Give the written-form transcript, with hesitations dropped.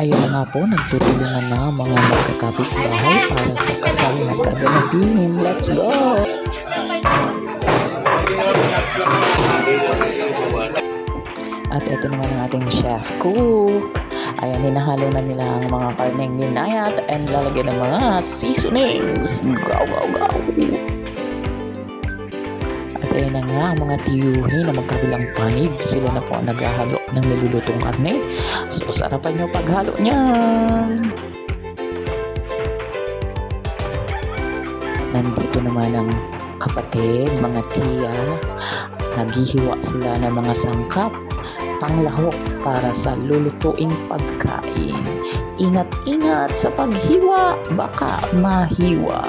Ayun na nga po, nagtutulungan na ang mga magkakapit-bahay para sa kasal na gaganapin. Let's go! At ito naman ang ating chef cook. Ayan, hinahalo na nila ang mga karneng ninayat and lalagyan ng mga seasonings. Go, go, go! At ayan na nga ang mga tiyuhin na magkabilang panig. Sila na po ang naghahalo ng nilulutong karne. So, sarapan nyo paghalo niyan. Nandito naman ang kapatid, mga tiya. Naghihiwa sila ng mga sangkap, panglahok para sa lulutuing pagkain. Ingat-ingat sa paghiwa, baka mahiwa.